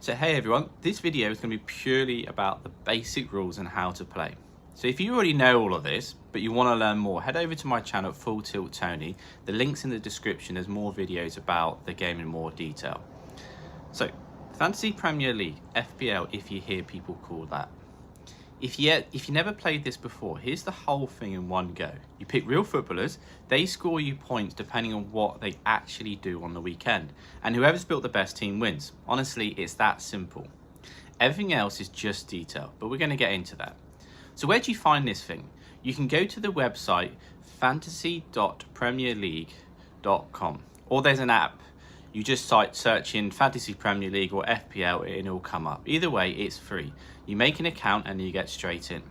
So hey everyone, this video is going to be purely about the basic rules and how to play. So if you already know all of this, but you want to learn more, head over to my channel, Full Tilt Tony. The link's in the description. There's more videos about the game in more detail. So, Fantasy Premier League, FPL, if you hear people call that. If you never played this before, here's the whole thing in one go. You pick real footballers, they score you points depending on what they actually do on the weekend. And whoever's built the best team wins. Honestly, it's that simple. Everything else is just detail, but we're going to get into that. So where do you find this thing? You can go to the website fantasy.premierleague.com, or there's an app. You just search in Fantasy Premier League or FPL and it'll come up. Either way, it's free. You make an account and you get straight in.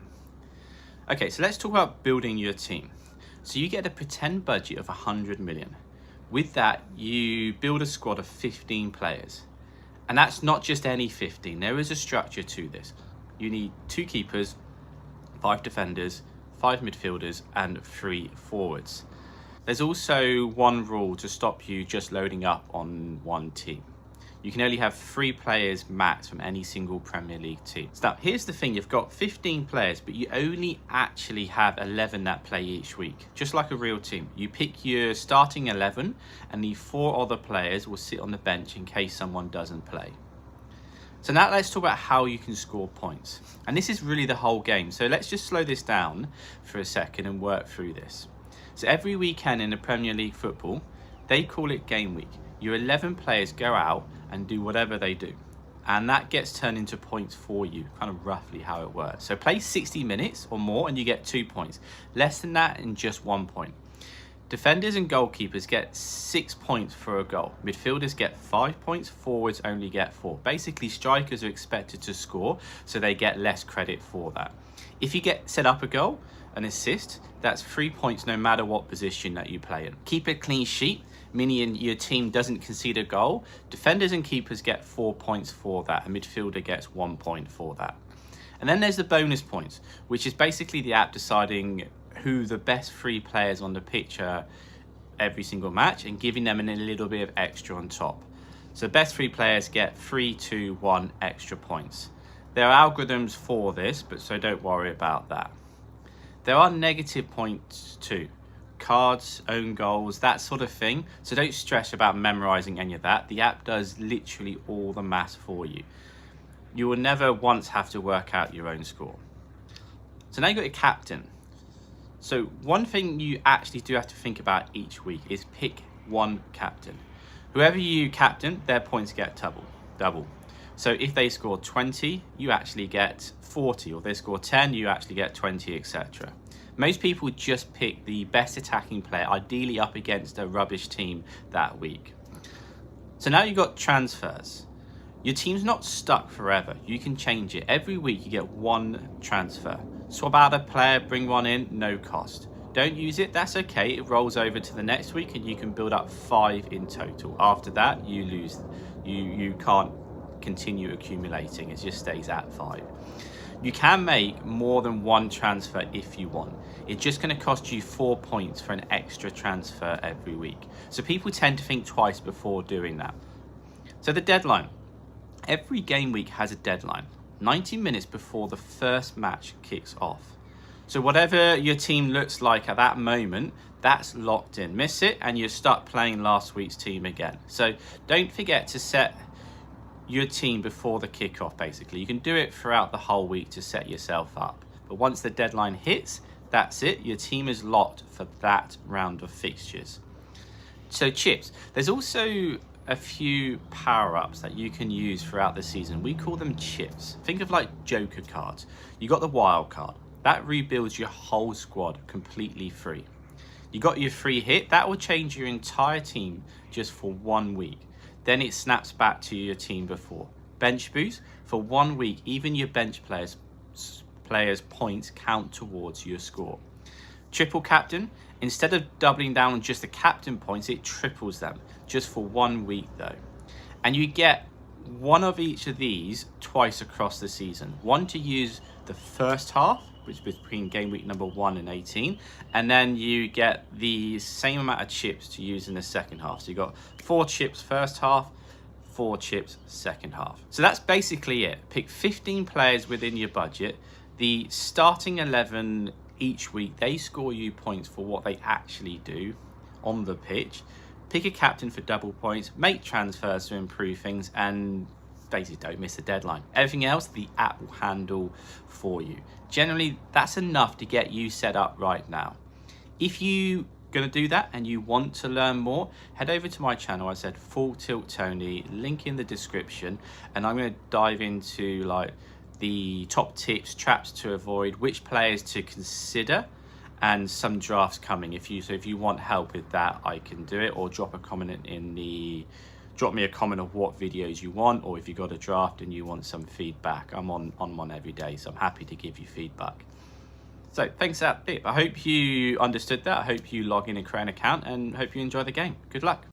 Okay, so let's talk about building your team. So you get a pretend budget of 100 million. With that, you build a squad of 15 players. And that's not just any 15. There is a structure to this. You need 2 keepers, 5 defenders, 5 midfielders, and 3 forwards. There's also one rule to stop you just loading up on one team. You can only have 3 players max from any single Premier League team. So now, here's the thing, you've got 15 players, but you only actually have 11 that play each week, just like a real team. You pick your starting 11, and the 4 other players will sit on the bench in case someone doesn't play. So now let's talk about how you can score points. And this is really the whole game. So let's just slow this down for a second and work through this. So every weekend in the Premier League football, they call it game week. Your 11 players go out and do whatever they do. And that gets turned into points for you, kind of roughly how it works. So play 60 minutes or more and you get 2 points. Less than that and just 1 point. Defenders and goalkeepers get 6 points for a goal. Midfielders get 5 points, forwards only get 4. Basically, strikers are expected to score, so they get less credit for that. If you get set up a goal, an assist, that's 3 points no matter what position that you play in. Keep a clean sheet, meaning your team doesn't concede a goal. Defenders and keepers get 4 points for that. A midfielder gets 1 point for that. And then there's the bonus points, which is basically the app deciding who the best 3 players on the pitch are every single match and giving them a little bit of extra on top. So the best 3 players get 3, 2, 1 extra points. There are algorithms for this, but so don't worry about that. There are negative points too. Cards, own goals, that sort of thing. So don't stress about memorizing any of that. The app does literally all the maths for you. You will never once have to work out your own score. So now you've got your captain. So one thing you actually do have to think about each week is pick one captain. Whoever you captain, their points get double. So if they score 20, you actually get 40, or they score 10, you actually get 20, etc. Most people just pick the best attacking player, ideally up against a rubbish team that week. So now you've got transfers. Your team's not stuck forever. You can change it. Every week you get 1 transfer. Swap out a player, bring one in, no cost. Don't use it, that's okay. It rolls over to the next week and you can build up 5 in total. After that, you lose. You can't continue accumulating. It just stays at 5. You can make more than 1 transfer if you want. It's just going to cost you 4 points for an extra transfer every week. So people tend to think twice before doing that. So the deadline. Every game week has a deadline, 90 minutes before the first match kicks off. So whatever your team looks like at that moment, that's locked in. Miss it and you're stuck playing last week's team again. So don't forget to set your team before the kickoff, basically. You can do it throughout the whole week to set yourself up. But once the deadline hits, that's it. Your team is locked for that round of fixtures. So chips. There's also a few power-ups that you can use throughout the season. We call them chips. Think of like Joker cards. You got the Wildcard. That rebuilds your whole squad completely free. You got your free hit. That will change your entire team just for 1 week. Then it snaps back to your team before. Bench boost, for 1 week, even your bench players' points count towards your score. Triple captain, instead of doubling down on just the captain points, it triples them, just for 1 week though. And you get 1 of each of these twice across the season. 1 to use the first half, which is between game week number 1 and 18, and then you get the same amount of chips to use in the second half. So you got 4 chips first half, 4 chips second half. So that's basically it. Pick 15 players within your budget. The starting 11 each week, they score you points for what they actually do on the pitch. Pick a captain for double points, make transfers to improve things, and basically don't miss the deadline. Everything else, the app will handle for you. Generally, that's enough to get you set up right now. If you going to do that and you want to learn more, head over to my channel. I said Full Tilt Tony, link in the description, and I'm going to dive into like the top tips, traps to avoid, which players to consider, and some drafts coming. If you want help with that, I can do it, or drop me a comment of what videos you want, or if you got a draft and you want some feedback. I'm on one every day, so I'm happy to give you feedback. So thanks for that tip. I hope you understood that. I hope you log in and create an account, and hope you enjoy the game. Good luck.